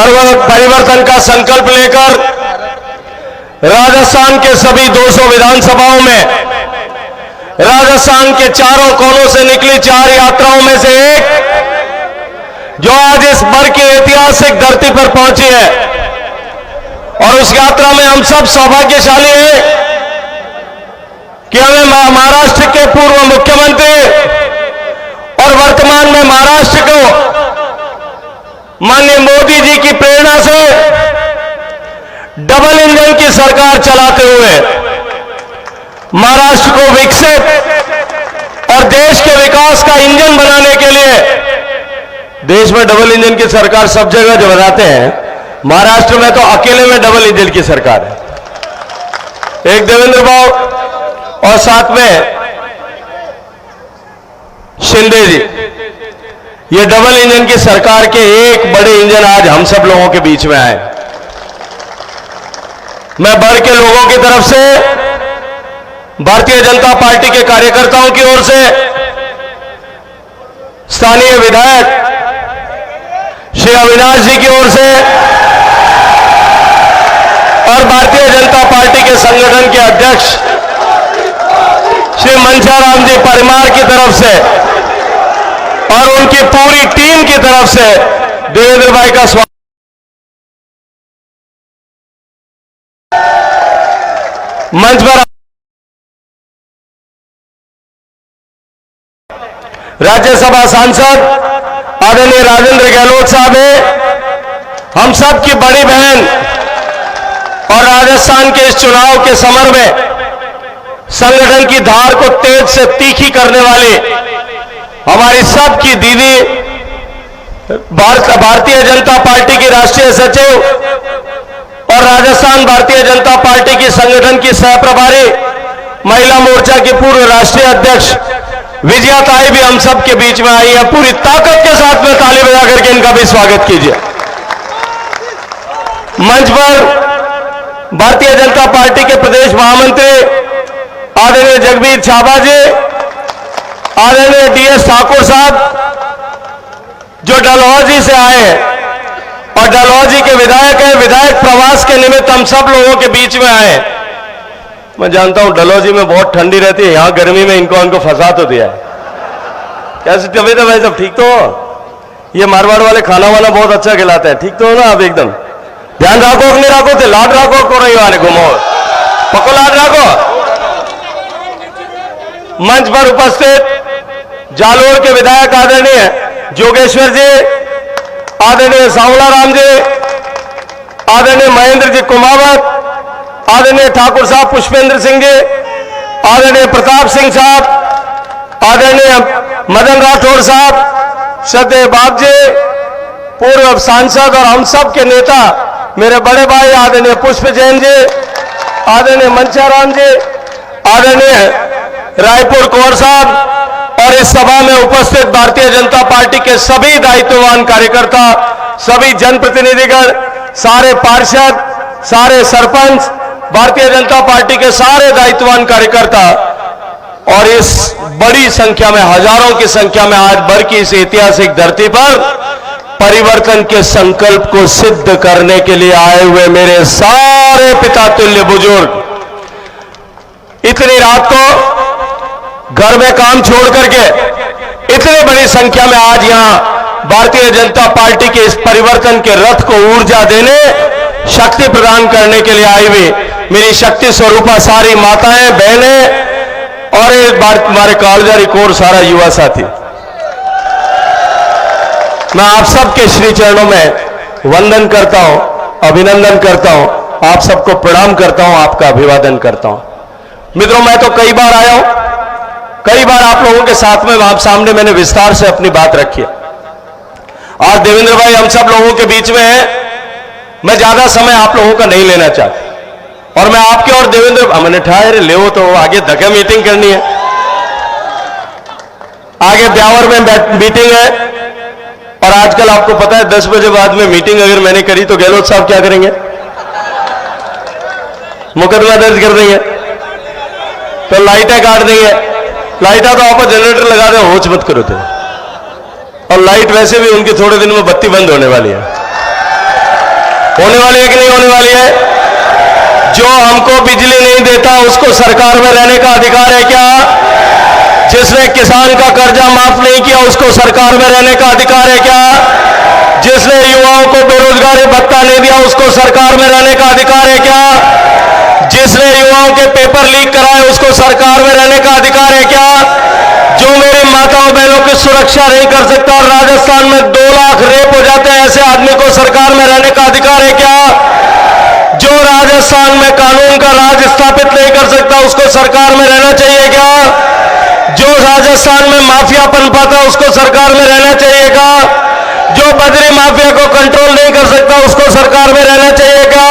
परिवर्तन का संकल्प लेकर राजस्थान के सभी 200 विधानसभाओं में राजस्थान के चारों कोनों से निकली 4 यात्राओं में से एक जो आज इस बर की ऐतिहासिक धरती पर पहुंची है, और उस यात्रा में हम सब सौभाग्यशाली हैं कि हमें महाराष्ट्र के पूर्व मुख्यमंत्री और वर्तमान में महाराष्ट्र को माननीय मोदी जी की प्रेरणा से डबल इंजन की सरकार चलाते हुए महाराष्ट्र को विकसित और देश के विकास का इंजन बनाने के लिए, देश में डबल इंजन की सरकार सब जगह जो बनाते हैं, महाराष्ट्र में तो अकेले में डबल इंजन की सरकार है। एक देवेंद्र बाबू और साथ में शिंदे जी, ये डबल इंजन की सरकार के एक बड़े इंजन आज हम सब लोगों के बीच में आए। मैं बर के लोगों की तरफ से, भारतीय जनता पार्टी के कार्यकर्ताओं की ओर से, स्थानीय विधायक श्री अविनाश जी की ओर से और भारतीय जनता पार्टी के संगठन के अध्यक्ष श्री मंचाराम जी परमार की तरफ से और उनकी पूरी टीम की तरफ से देवेंद्र भाई का स्वागत। मंच पर राज्यसभा सांसद आदरणीय राजेंद्र गहलोत साहब है, हम सब की बड़ी बहन और राजस्थान के इस चुनाव के समर में संगठन की धार को तेज से तीखी करने वाली हमारी सब की दीदी, भारतीय जनता पार्टी की राष्ट्रीय सचिव और राजस्थान भारतीय जनता पार्टी की संगठन की सहप्रभारी, महिला मोर्चा की पूर्व राष्ट्रीय अध्यक्ष विजया ताई भी हम सब के बीच में आई है। पूरी ताकत के साथ में ताली बजा करके इनका भी स्वागत कीजिए। मंच पर भारतीय जनता पार्टी के प्रदेश महामंत्री आदरणीय जगबीर छाबा जी, आदरणीय DS ठाकुर साहब जो डलहौजी से आए हैं और डलहौजी के विधायक हैं, विधायक प्रवास के निमित्त हम सब लोगों के बीच में आए। मैं जानता हूं डलहौजी में बहुत ठंडी रहती है, यहां गर्मी में इनको फंसा तो दिया है। कैसे तबीयत है भाई, सब ठीक तो हो? ये मारवाड़ वाले खाना वाना बहुत अच्छा खिलाते हैं, ठीक तो हो ना आप? एकदम ध्यान रखो, नहीं रखो थे लाड रखो को रही वाले घुमो पको लाड रखो। मंच पर उपस्थित जालोर के विधायक आदरणीय जोगेश्वर जी, आदरणीय सांवला राम जी, आदरणीय महेंद्र जी कुमावत, आदरणीय ठाकुर साहब पुष्पेंद्र सिंह जी, आदरणीय प्रताप सिंह साहब, आदरणीय मदन राठौर साहब, श्रद्धेय बाप जी, पूर्व सांसद और हम सब के नेता मेरे बड़े भाई आदरणीय पुष्प जैन जी, आदरणीय मंचाराम जी, आदरणीय रायपुर कौर साहब और इस सभा में उपस्थित भारतीय जनता पार्टी के सभी दायित्ववान कार्यकर्ता, सभी जनप्रतिनिधिगण, सारे पार्षद, सारे सरपंच, भारतीय जनता पार्टी के सारे दायित्ववान कार्यकर्ता और इस बड़ी संख्या में, हजारों की संख्या में आज बर की इस ऐतिहासिक धरती पर परिवर्तन के संकल्प को सिद्ध करने के लिए आए हुए मेरे सारे पिता तुल्य बुजुर्ग, इतनी रात को घर में काम छोड़ करके इतनी बड़ी संख्या में आज यहां भारतीय जनता पार्टी के इस परिवर्तन के रथ को ऊर्जा देने, शक्ति प्रदान करने के लिए आई हुई मेरी शक्ति स्वरूपा सारी माताएं, बहनें और एक बार हमारे कालजारी कोर सारा युवा साथी, मैं आप सबके श्री चरणों में वंदन करता हूं, अभिनंदन करता हूं, आप सबको प्रणाम करता हूं, आपका अभिवादन करता हूं। मित्रों, मैं तो कई बार आया हूं, कई बार आप लोगों के साथ में आप सामने मैंने विस्तार से अपनी बात रखी है। आज देवेंद्र भाई हम सब लोगों के बीच में है, मैं ज्यादा समय आप लोगों का नहीं लेना चाहता और मैं आपके और देवेंद्र मैंने ठहरे ले तो आगे धक्के मीटिंग करनी है, आगे ब्यावर में मीटिंग है और आजकल आपको पता है 10 बजे बाद में मीटिंग अगर मैंने करी तो गहलोत साहब क्या करेंगे? मुकदमा दर्ज कर देंगे, तो लाइटें काट देंगे। लाइटा तो आप जनरेटर लगा दे, होच मत करो थे। और लाइट वैसे भी उनकी थोड़े दिन में बत्ती बंद होने वाली है। होने वाली है कि नहीं होने वाली है? जो हमको बिजली नहीं देता उसको सरकार में रहने का अधिकार है क्या? जिसने किसान का कर्जा माफ नहीं किया उसको सरकार में रहने का अधिकार है क्या? जिसने युवाओं को बेरोजगारी भत्ता नहीं दिया उसको सरकार में रहने का अधिकार है क्या? जिसने युवाओं के पेपर लीक कराए उसको सरकार में रहने का अधिकार है क्या? जो मेरी माताओं बहनों की सुरक्षा नहीं कर सकता और राजस्थान में 2 लाख रेप हो जाते हैं ऐसे आदमी को सरकार में रहने का अधिकार है क्या? जो राजस्थान में कानून का राज स्थापित नहीं कर सकता उसको सरकार में रहना चाहिए क्या? जो राजस्थान में माफिया पनपाता है उसको सरकार में रहना चाहिएगा? जो बजरी माफिया को कंट्रोल नहीं कर सकता उसको सरकार में रहना चाहिएगा?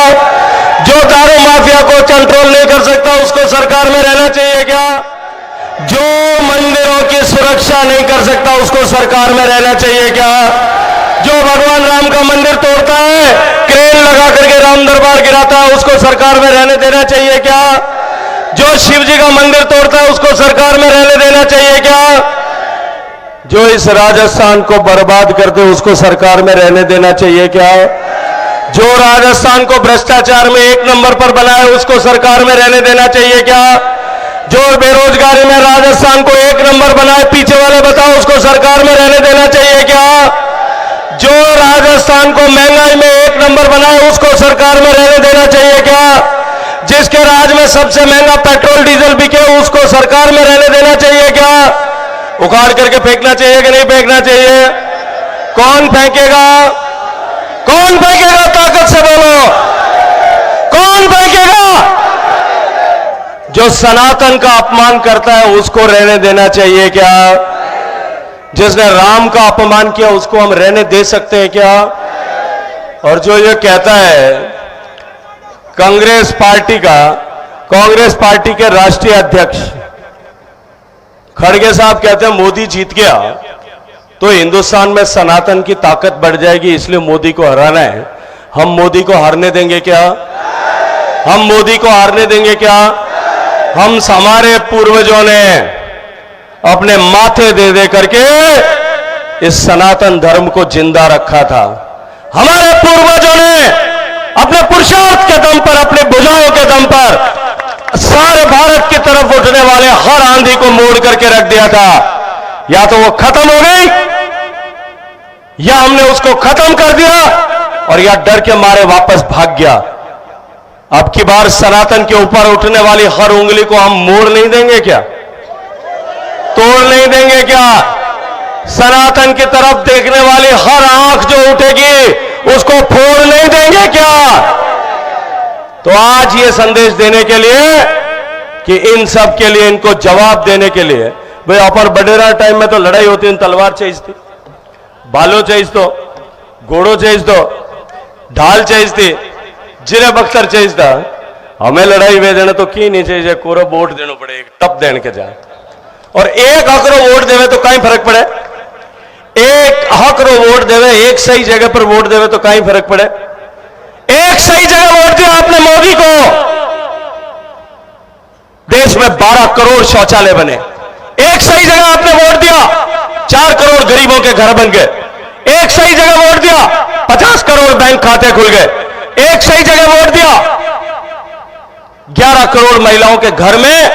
जो दारू माफिया को कंट्रोल नहीं कर सकता उसको सरकार में रहना चाहिएगा? जो मंदिरों की सुरक्षा नहीं कर सकता उसको सरकार में रहना चाहिए क्या? जो भगवान राम का मंदिर तोड़ता है, क्रेन लगा करके राम दरबार गिराता है उसको सरकार में रहने देना चाहिए क्या? जो शिव जी का मंदिर तोड़ता है उसको सरकार में रहने देना चाहिए क्या? जो इस राजस्थान को बर्बाद करते उसको सरकार में रहने देना चाहिए क्या? जो राजस्थान को भ्रष्टाचार में 1 नंबर पर बनाए उसको सरकार में रहने देना चाहिए क्या? जो बेरोजगारी में राजस्थान को 1 नंबर बनाए, पीछे वाले बताओ, उसको सरकार में रहने देना चाहिए क्या? जो राजस्थान को महंगाई में 1 नंबर बनाए उसको सरकार में रहने देना चाहिए क्या? जिसके राज्य में सबसे महंगा पेट्रोल डीजल बिके उसको सरकार में रहने देना चाहिए क्या? उखाड़ करके फेंकना चाहिए कि नहीं फेंकना चाहिए? कौन फेंकेगा? कौन फेंकेगा? ताकत से बोलो, कौन फेंकेगा? जो सनातन का अपमान करता है उसको रहने देना चाहिए क्या? जिसने राम का अपमान किया उसको हम रहने दे सकते हैं क्या? और जो ये कहता है कांग्रेस पार्टी के राष्ट्रीय अध्यक्ष खड़गे साहब कहते हैं मोदी जीत गया तो हिंदुस्तान में सनातन की ताकत बढ़ जाएगी इसलिए मोदी को हराना है। हम मोदी को हारने देंगे क्या? हम मोदी को हारने देंगे क्या? हमारे पूर्वजों ने अपने माथे दे दे करके इस सनातन धर्म को जिंदा रखा था। हमारे पूर्वजों ने अपने पुरुषार्थ के दम पर, अपने भुजाओं के दम पर सारे भारत की तरफ उठने वाले हर आंधी को मोड़ करके रख दिया था। या तो वो खत्म हो गई या हमने उसको खत्म कर दिया और या डर के मारे वापस भाग गया। अब की बार सनातन के ऊपर उठने वाली हर उंगली को हम मोड़ नहीं देंगे क्या? तोड़ नहीं देंगे क्या? सनातन की तरफ देखने वाली हर आंख जो उठेगी उसको फोड़ नहीं देंगे क्या? तो आज ये संदेश देने के लिए कि इन सब के लिए, इनको जवाब देने के लिए, भाई अपन बडेरा टाइम में तो लड़ाई होती है, तलवार चाहिए, बालो चाहिए, घोड़ो चाहिए, ढाल चाहिए, जिरे बख्तर चाहिए। हमें लड़ाई वे देने तो की नहीं चाहिए, कोरो वोट देना पड़े, एक टप देने के जाए और एक हक रो वोट देवे तो कहीं फर्क पड़े? एक हक रो वोट देवे, एक सही जगह पर वोट देवे तो कहीं फर्क पड़े? एक सही जगह वोट दिया आपने मोदी को, देश में 12 करोड़ शौचालय बने। एक सही जगह आपने वोट दिया, 4 करोड़ गरीबों के घर बन गए। एक सही जगह वोट दिया, 50 करोड़ बैंक खाते खुल गए। एक सही जगह वोट दिया, 11 करोड़ महिलाओं के घर में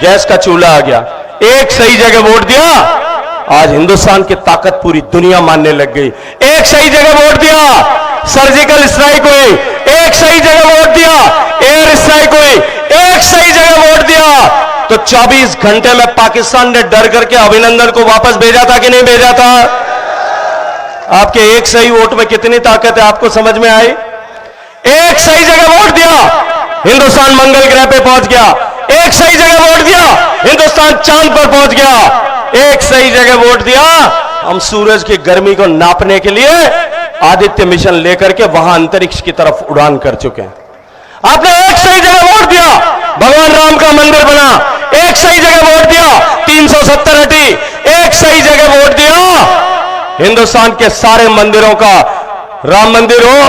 गैस का चूल्हा आ गया। एक सही जगह वोट दिया, आज हिंदुस्तान की ताकत पूरी दुनिया मानने लग गई। एक सही जगह वोट दिया, सर्जिकल स्ट्राइक हुई। एक सही जगह वोट दिया, एयर स्ट्राइक हुई। एक सही जगह वोट दिया तो 24 घंटे में पाकिस्तान ने डर करके अभिनंदन को वापस भेजा था कि नहीं भेजा था? आपके एक सही वोट में कितनी ताकत है आपको समझ में आई? एक सही जगह वोट दिया, हिंदुस्तान मंगल ग्रह पे पहुंच गया। एक सही जगह वोट दिया, हिंदुस्तान चांद पर पहुंच गया। एक सही जगह वोट दिया, हम सूरज की गर्मी को नापने के लिए आदित्य मिशन लेकर के वहां अंतरिक्ष की तरफ उड़ान कर चुके हैं। आपने एक सही जगह वोट दिया, भगवान राम का मंदिर बना। एक सही जगह वोट दिया, 370 हटी। एक सही जगह वोट दिया, हिंदुस्तान के सारे मंदिरों का, राम मंदिर हो,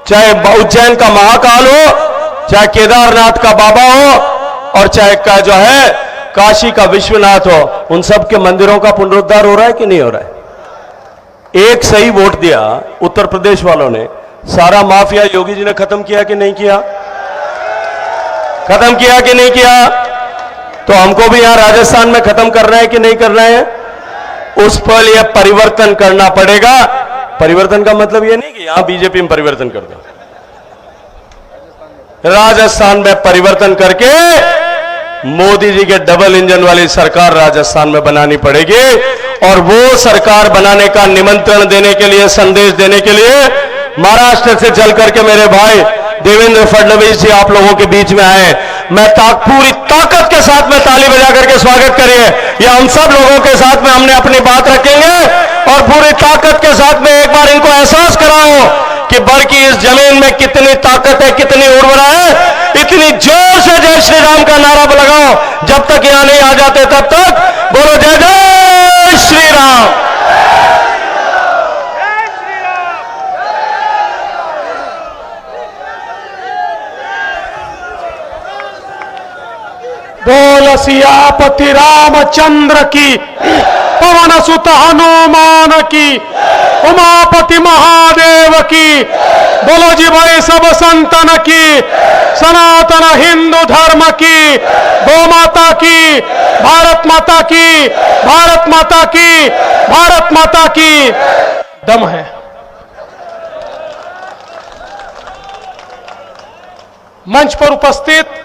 चाहे उज्जैन का महाकाल हो, चाहे केदारनाथ का बाबा हो और चाहे का जो है काशी का विश्वनाथ हो, उन सब के मंदिरों का पुनरुद्धार हो रहा है कि नहीं हो रहा है? एक सही वोट दिया उत्तर प्रदेश वालों ने, सारा माफिया योगी जी ने खत्म किया कि नहीं किया? खत्म किया कि नहीं किया? तो हमको भी यहां राजस्थान में खत्म करना है कि नहीं करना है? उस पर यह परिवर्तन करना पड़ेगा। परिवर्तन का मतलब यह नहीं कि यहां बीजेपी में परिवर्तन कर दो, राजस्थान में परिवर्तन करके मोदी जी के डबल इंजन वाली सरकार राजस्थान में बनानी पड़ेगी। और वो सरकार बनाने का निमंत्रण देने के लिए, संदेश देने के लिए महाराष्ट्र से चल करके मेरे भाई देवेंद्र फडणवीस जी आप लोगों के बीच में आए। मैं पूरी ताकत के साथ में ताली बजा करके स्वागत करिए। या हम सब लोगों के साथ में हमने अपनी बात रखेंगे और पूरी ताकत के साथ में एक बार इनको एहसास कराओ कि बर की इस जमीन में कितनी ताकत है, कितनी उर्वरा है। इतनी जोर से जय श्री राम का नारा लगाओ। जब तक यहां नहीं आ जाते तब तक बोलो जय जय श्री राम। बोल सियापति रामचंद्र की, पवन सुत हनुमान की, उमापति महादेव की। बोलो जी भाई सब संतन की, सनातन हिंदू धर्म की, गौ माता की, भारत माता की, भारत माता की, भारत माता की। दम है। मंच पर उपस्थित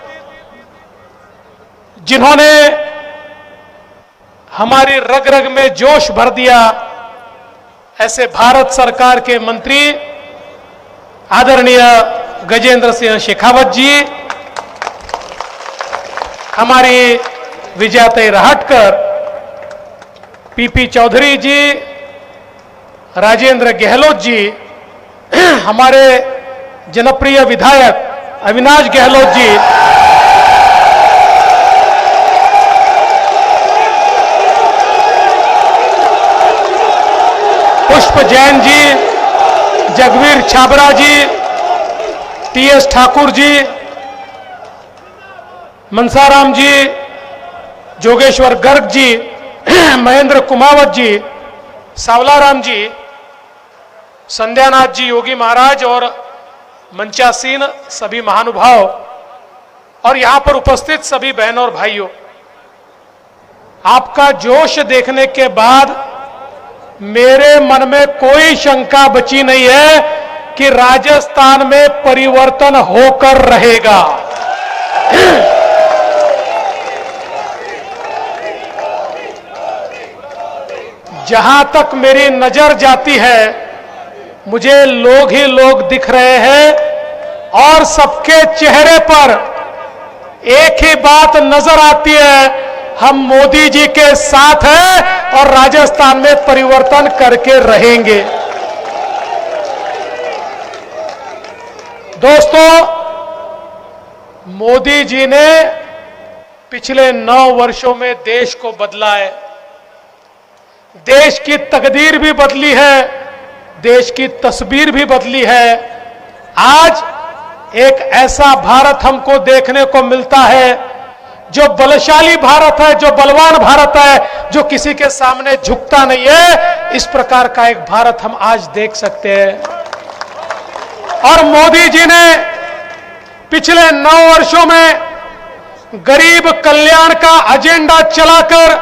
जिन्होंने हमारी रग रग में जोश भर दिया, ऐसे भारत सरकार के मंत्री आदरणीय गजेंद्र सिंह शेखावत जी, हमारी विजयाताई राहटकर, पीपी चौधरी जी, राजेंद्र गहलोत जी, हमारे जनप्रिय विधायक अविनाश गहलोत जी, पुष्प जैन जी, जगवीर छाबरा जी, टीएस ठाकुर जी, मनसाराम जी, जोगेश्वर गर्ग जी, महेंद्र कुमावत जी, सावलाराम जी, संध्यानाथ जी, योगी महाराज और मंचासीन सभी महानुभाव और यहां पर उपस्थित सभी बहनों और भाइयों, आपका जोश देखने के बाद मेरे मन में कोई शंका बची नहीं है कि राजस्थान में परिवर्तन होकर रहेगा। जहां तक मेरी नजर जाती है मुझे लोग ही लोग दिख रहे हैं और सबके चेहरे पर एक ही बात नजर आती है, हम मोदी जी के साथ हैं और राजस्थान में परिवर्तन करके रहेंगे। दोस्तों, मोदी जी ने पिछले 9 वर्षों में देश को बदला है। देश की तकदीर भी बदली है, देश की तस्वीर भी बदली है। आज एक ऐसा भारत हमको देखने को मिलता है जो बलशाली भारत है, जो बलवान भारत है, जो किसी के सामने झुकता नहीं है। इस प्रकार का एक भारत हम आज देख सकते हैं। और मोदी जी ने पिछले 9 वर्षों में गरीब कल्याण का एजेंडा चलाकर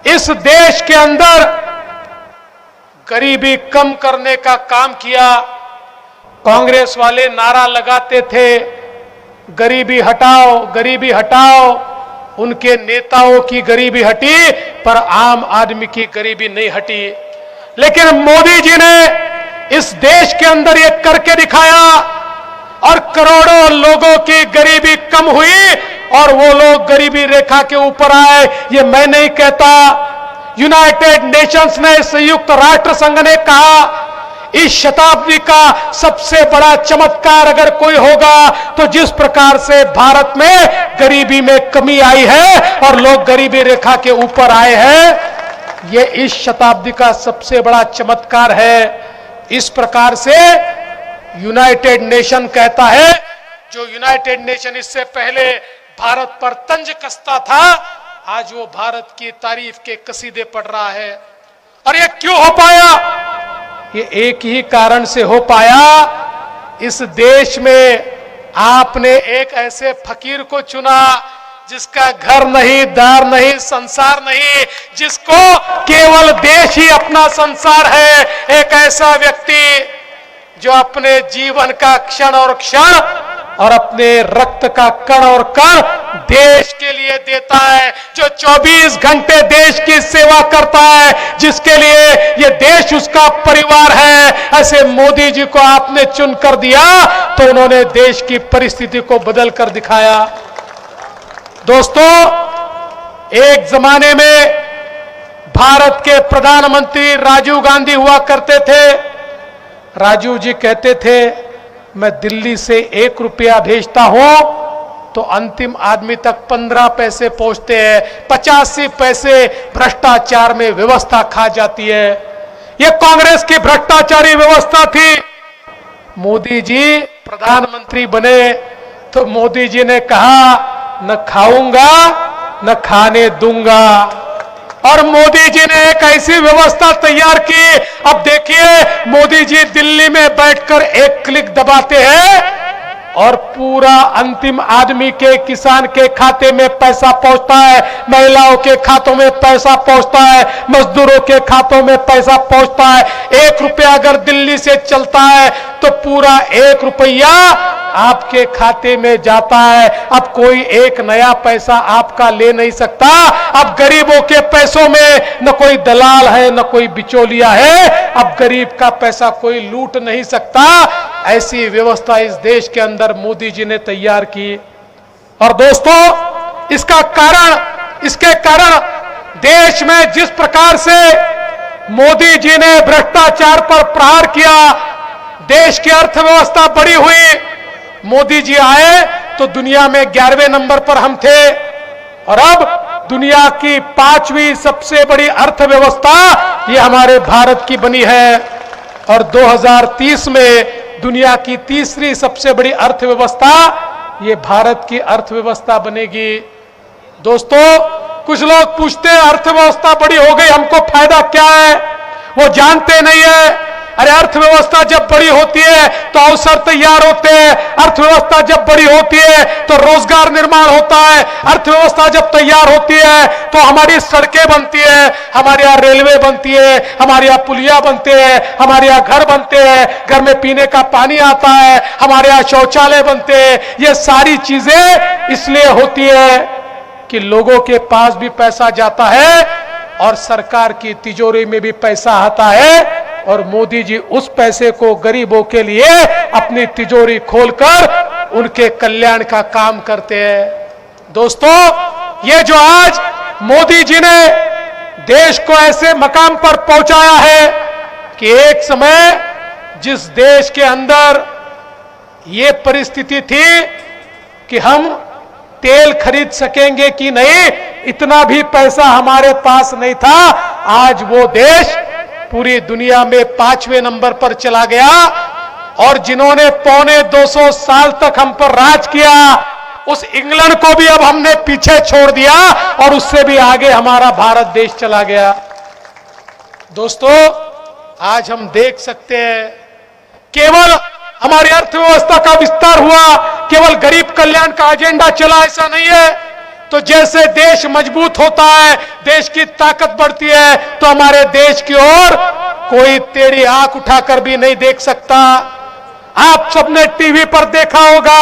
इस देश के अंदर गरीबी कम करने का काम किया। कांग्रेस वाले नारा लगाते थे गरीबी हटाओ, गरीबी हटाओ। उनके नेताओं की गरीबी हटी पर आम आदमी की गरीबी नहीं हटी। लेकिन मोदी जी ने इस देश के अंदर ये करके दिखाया और करोड़ों लोगों की गरीबी कम हुई और वो लोग गरीबी रेखा के ऊपर आए। ये मैं नहीं कहता, यूनाइटेड नेशंस ने, संयुक्त राष्ट्र संघ ने कहा इस शताब्दी का सबसे बड़ा चमत्कार अगर कोई होगा तो जिस प्रकार से भारत में गरीबी में कमी आई है और लोग गरीबी रेखा के ऊपर आए हैं, ये इस शताब्दी का सबसे बड़ा चमत्कार है। इस प्रकार से यूनाइटेड नेशन कहता है, जो यूनाइटेड नेशन इससे पहले भारत पर तंज कसता था, आज वो भारत की तारीफ के कसीदे पढ़ रहा है। और ये क्यों हो पाया? ये एक ही कारण से हो पाया, इस देश में आपने एक ऐसे फकीर को चुना जिसका घर नहीं, दार नहीं, संसार नहीं, जिसको केवल देश ही अपना संसार है। एक ऐसा व्यक्ति जो अपने जीवन का क्षण और क्षण और अपने रक्त का कण और कण देश के लिए देता है, जो 24 घंटे देश की सेवा करता है, जिसके लिए ये देश उसका परिवार है। ऐसे मोदी जी को आपने चुन कर दिया तो उन्होंने देश की परिस्थिति को बदल कर दिखाया। दोस्तों, एक जमाने में भारत के प्रधानमंत्री राजीव गांधी हुआ करते थे। राजीव जी कहते थे, मैं दिल्ली से 1 रुपया भेजता हूं तो अंतिम आदमी तक 15 पैसे पहुंचते हैं, 85 पैसे भ्रष्टाचार में व्यवस्था खा जाती है। यह कांग्रेस की भ्रष्टाचारी व्यवस्था थी। मोदी जी प्रधानमंत्री बने तो मोदी जी ने कहा, न खाऊंगा न खाने दूंगा। और मोदी जी ने एक ऐसी व्यवस्था तैयार की, अब देखिए मोदी जी दिल्ली में बैठकर एक क्लिक दबाते हैं और पूरा अंतिम आदमी के, किसान के खाते में पैसा पहुंचता है, महिलाओं के खातों में पैसा पहुंचता है, मजदूरों के खातों में पैसा पहुंचता है। 1 रुपया अगर दिल्ली से चलता है तो पूरा 1 रुपया आपके खाते में जाता है। अब कोई एक नया पैसा आपका ले नहीं सकता। अब गरीबों के पैसों में न कोई दलाल है न कोई बिचौलिया है। अब गरीब का पैसा कोई लूट नहीं सकता। ऐसी व्यवस्था इस देश के अंदर मोदी जी ने तैयार की। और दोस्तों, इसके कारण देश में जिस प्रकार से मोदी जी ने भ्रष्टाचार पर प्रहार किया, देश की अर्थव्यवस्था बड़ी हुई। मोदी जी आए तो दुनिया में 11वें नंबर पर हम थे और अब दुनिया की 5वीं सबसे बड़ी अर्थव्यवस्था ये हमारे भारत की बनी है। और 2030 में दुनिया की 3री सबसे बड़ी अर्थव्यवस्था ये भारत की अर्थव्यवस्था बनेगी। दोस्तों, कुछ लोग पूछते हैं अर्थव्यवस्था बड़ी हो गई, हमको फायदा क्या है? वो जानते नहीं है। अरे अर्थव्यवस्था जब बड़ी होती है तो अवसर तैयार होते हैं। अर्थव्यवस्था जब बड़ी होती है तो रोजगार निर्माण होता है। अर्थव्यवस्था जब तैयार होती है तो हमारी सड़कें बनती है, हमारे यहाँ रेलवे बनती है, हमारे यहाँ पुलिया बनते हैं, हमारे यहाँ घर बनते हैं, घर में पीने का पानी आता है, हमारे यहाँ शौचालय बनते हैं। ये सारी चीजें इसलिए होती है कि लोगों के पास भी पैसा जाता है और सरकार की तिजोरी में भी पैसा आता है। और मोदी जी उस पैसे को गरीबों के लिए अपनी तिजोरी खोलकर उनके कल्याण का काम करते हैं। दोस्तों, ये जो आज मोदी जी ने देश को ऐसे मकाम पर पहुंचाया है कि एक समय जिस देश के अंदर ये परिस्थिति थी कि हम तेल खरीद सकेंगे कि नहीं, इतना भी पैसा हमारे पास नहीं था, आज वो देश पूरी दुनिया में 5वें नंबर पर चला गया। और जिन्होंने 250 साल तक हम पर राज किया, उस इंग्लैंड को भी अब हमने पीछे छोड़ दिया और उससे भी आगे हमारा भारत देश चला गया। दोस्तों, आज हम देख सकते हैं केवल हमारी अर्थव्यवस्था का विस्तार हुआ, केवल गरीब कल्याण का एजेंडा चला, ऐसा नहीं है। तो जैसे देश मजबूत होता है, देश की ताकत बढ़ती है, तो हमारे देश की ओर कोई टेढ़ी आंख उठाकर भी नहीं देख सकता। आप सबने टीवी पर देखा होगा,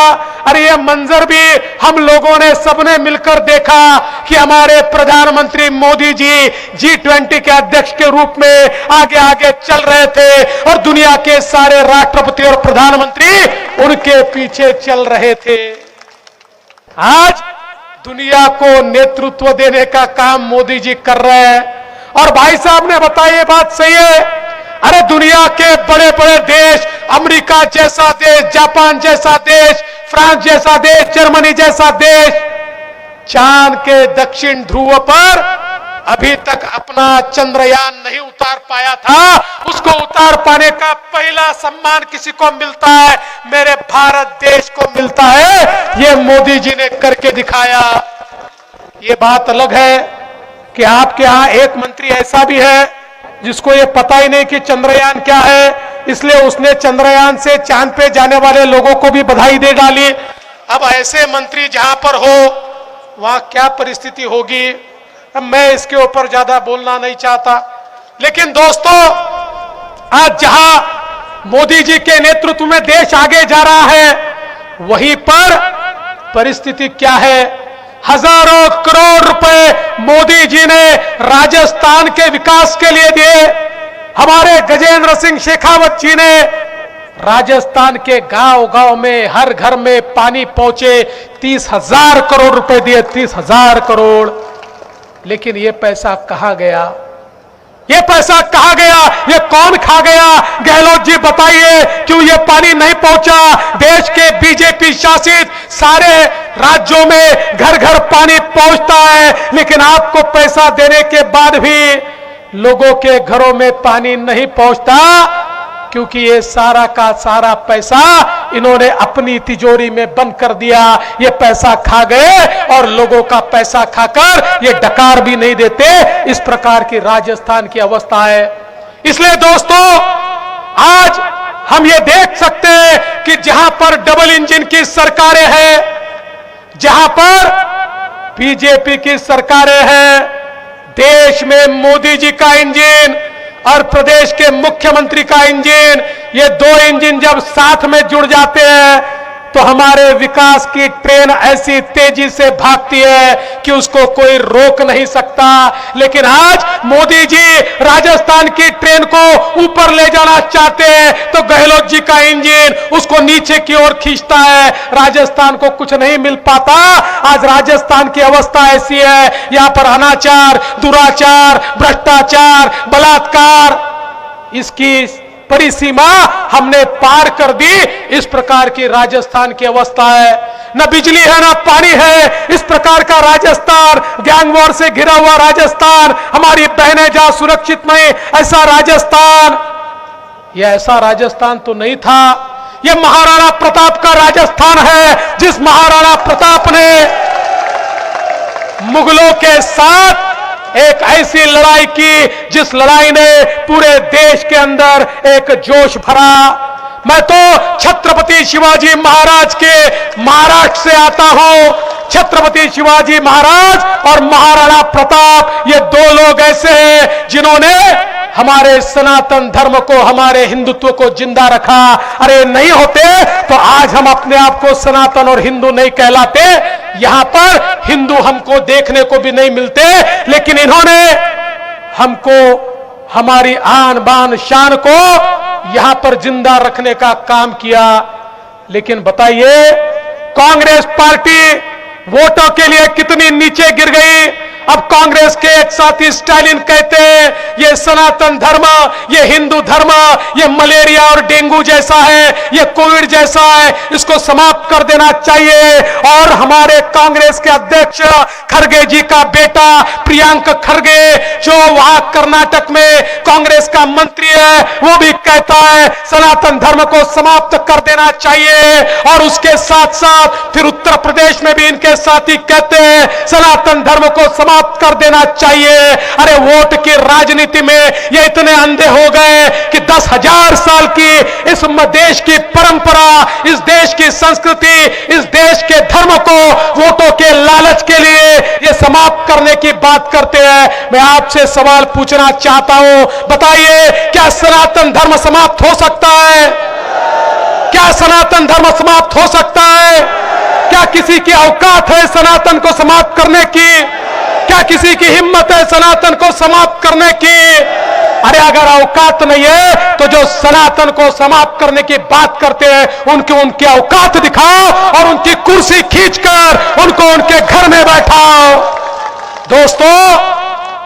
अरे ये मंजर भी हम लोगों ने सबने मिलकर देखा कि हमारे प्रधानमंत्री मोदी जी G20 के अध्यक्ष के रूप में आगे आगे चल रहे थे और दुनिया के सारे राष्ट्रपति और प्रधानमंत्री उनके पीछे चल रहे थे। आज दुनिया को नेतृत्व देने का काम मोदी जी कर रहे हैं। और भाई साहब ने बताया, ये बात सही है, अरे दुनिया के बड़े बड़े देश, अमेरिका जैसा देश, जापान जैसा देश, फ्रांस जैसा देश, जर्मनी जैसा देश, चांद के दक्षिण ध्रुव पर अभी तक अपना चंद्रयान नहीं उतार पाया था। उसको उतार पाने का पहला सम्मान किसी को मिलता है, मेरे भारत देश को मिलता है। ये मोदी जी ने करके दिखाया। ये बात अलग है कि आपके यहां एक मंत्री ऐसा भी है जिसको ये पता ही नहीं कि चंद्रयान क्या है, इसलिए उसने चंद्रयान से चांद पे जाने वाले लोगों को भी बधाई दे डाली। अब ऐसे मंत्री जहां पर हो वहां क्या परिस्थिति होगी, अब मैं इसके ऊपर ज्यादा बोलना नहीं चाहता। लेकिन दोस्तों, आज जहां मोदी जी के नेतृत्व में देश आगे जा रहा है, वहीं पर परिस्थिति क्या है। हजारों करोड़ रुपए मोदी जी ने राजस्थान के विकास के लिए दिए। हमारे गजेंद्र सिंह शेखावत जी ने राजस्थान के गांव-गांव में, हर घर में पानी पहुंचे, 30,000 करोड़ रुपए दिए, 30,000 करोड़। लेकिन ये पैसा कहां गया, ये पैसा कहां गया, ये कौन खा गया? गहलोत जी बताइए, क्यों ये पानी नहीं पहुंचा? देश के बीजेपी शासित सारे राज्यों में घर घर पानी पहुंचता है, लेकिन आपको पैसा देने के बाद भी लोगों के घरों में पानी नहीं पहुंचता, क्योंकि ये सारा का सारा पैसा इन्होंने अपनी तिजोरी में बंद कर दिया। ये पैसा खा गए और लोगों का पैसा खाकर ये डकार भी नहीं देते। इस प्रकार की राजस्थान की अवस्था है। इसलिए दोस्तों, आज हम ये देख सकते हैं कि जहां पर डबल इंजन की सरकारें हैं, जहां पर बीजेपी की सरकारें हैं, देश में मोदी जी का इंजन और प्रदेश के मुख्यमंत्री का इंजन, ये दो इंजन जब साथ में जुड़ जाते हैं तो हमारे विकास की ट्रेन ऐसी तेजी से भागती है कि उसको कोई रोक नहीं सकता। लेकिन आज मोदी जी राजस्थान की ट्रेन को ऊपर ले जाना चाहते हैं तो गहलोत जी का इंजन उसको नीचे की ओर खींचता है, राजस्थान को कुछ नहीं मिल पाता। आज राजस्थान की अवस्था ऐसी है, यहां पर अनाचार, दुराचार, भ्रष्टाचार, बलात्कार, इसकी परिसीमा हमने पार कर दी। इस प्रकार की राजस्थान की अवस्था है। न बिजली है, न पानी है। इस प्रकार का राजस्थान, गैंग वॉर से घिरा हुआ राजस्थान, हमारी बहनें जहां सुरक्षित नहीं, ऐसा राजस्थान, यह ऐसा राजस्थान तो नहीं था। यह महाराणा प्रताप का राजस्थान है, जिस महाराणा प्रताप ने मुगलों के साथ एक ऐसी लड़ाई की जिस लड़ाई ने पूरे देश के अंदर एक जोश भरा। मैं तो छत्रपति शिवाजी महाराज के महाराष्ट्र से आता हूं। छत्रपति शिवाजी महाराज और महाराणा प्रताप, ये दो लोग ऐसे हैं जिन्होंने हमारे सनातन धर्म को, हमारे हिंदुत्व को जिंदा रखा। अरे नहीं होते तो आज हम अपने आप को सनातन और हिंदू नहीं कहलाते। यहां पर हिंदू हमको देखने को भी नहीं मिलते, लेकिन इन्होंने हमको, हमारी आन बान शान को यहां पर जिंदा रखने का काम किया। लेकिन बताइए, कांग्रेस पार्टी वोटों के लिए कितनी नीचे गिर गई। अब कांग्रेस के एक साथी स्टालिन कहते हैं ये सनातन धर्म, ये हिंदू धर्म, ये मलेरिया और डेंगू जैसा है, ये कोविड जैसा है, इसको समाप्त कर देना चाहिए। और हमारे कांग्रेस के अध्यक्ष खड़गे जी का बेटा प्रियंक खड़गे, जो वहां कर्नाटक में कांग्रेस का मंत्री है, वो भी कहता है सनातन धर्म को समाप्त कर देना चाहिए। और उसके साथ साथ फिर उत्तर प्रदेश में भी इनके साथी कहते हैं सनातन धर्म को समाप्त कर देना चाहिए। अरे वोट की राजनीति में ये इतने अंधे हो गए कि 10,000 साल की इस देश की परंपरा, इस देश की संस्कृति, इस देश के धर्म को वोटों के लालच के लिए ये समाप्त करने की बात करते हैं। मैं आपसे सवाल पूछना चाहता हूं, बताइए क्या सनातन धर्म समाप्त हो सकता है? क्या सनातन धर्म समाप्त हो सकता है? क्या किसी की औकात है सनातन को समाप्त करने की? क्या किसी की हिम्मत है सनातन को समाप्त करने की? अरे अगर औकात नहीं है तो जो सनातन को समाप्त करने की बात करते हैं उनकी औकात दिखाओ और उनकी कुर्सी खींचकर उनको उनके घर में बैठाओ। दोस्तों,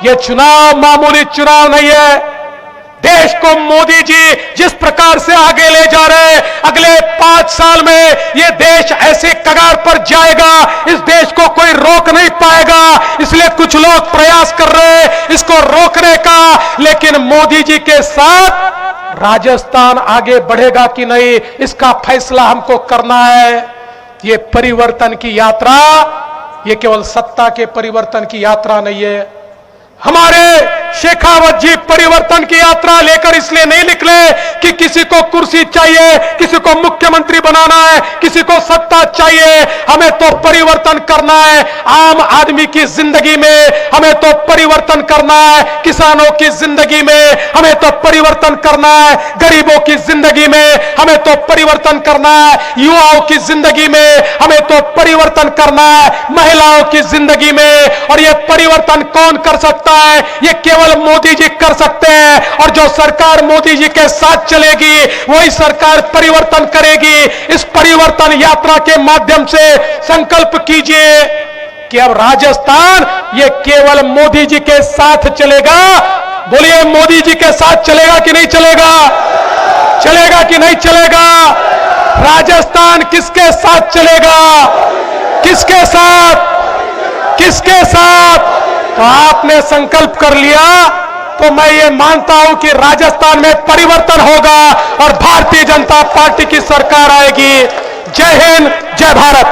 ये चुनाव मामूली चुनाव नहीं है। देश को मोदी जी जिस प्रकार से आगे ले जा रहे हैं, अगले 5 साल में यह देश ऐसे कगार पर जाएगा, इस देश को कोई रोक नहीं पाएगा। इसलिए कुछ लोग प्रयास कर रहे हैं इसको रोकने का, लेकिन मोदी जी के साथ राजस्थान आगे बढ़ेगा कि नहीं, इसका फैसला हमको करना है। ये परिवर्तन की यात्रा, ये केवल सत्ता के परिवर्तन की यात्रा नहीं है। हमारे शेखावत जी परिवर्तन की यात्रा लेकर इसलिए नहीं निकले कि किसी को कुर्सी चाहिए, किसी को मुख्यमंत्री बनाना है, किसी को सत्ता चाहिए। हमें तो परिवर्तन करना है आम आदमी की जिंदगी में, हमें तो परिवर्तन करना है किसानों की जिंदगी में, हमें तो परिवर्तन करना है गरीबों की जिंदगी में, हमें तो परिवर्तन करना है युवाओं की जिंदगी में, हमें तो परिवर्तन करना है महिलाओं की जिंदगी में। और यह परिवर्तन कौन कर सकता है? यह केवल मोदी जी कर सकते हैं। और जो सरकार मोदी जी के साथ चलेगी वही सरकार परिवर्तन करेगी। इस परिवर्तन यात्रा के माध्यम से संकल्प कीजिए कि अब राजस्थान ये केवल मोदी जी के साथ चलेगा। बोलिए, मोदी जी के साथ चलेगा कि नहीं चलेगा? चलेगा कि नहीं चलेगा? राजस्थान किसके साथ चलेगा? किसके साथ? किसके साथ? तो आपने संकल्प कर लिया तो मैं ये मानता हूं कि राजस्थान में परिवर्तन होगा और भारतीय जनता पार्टी की सरकार आएगी। जय हिंद, जय भारत।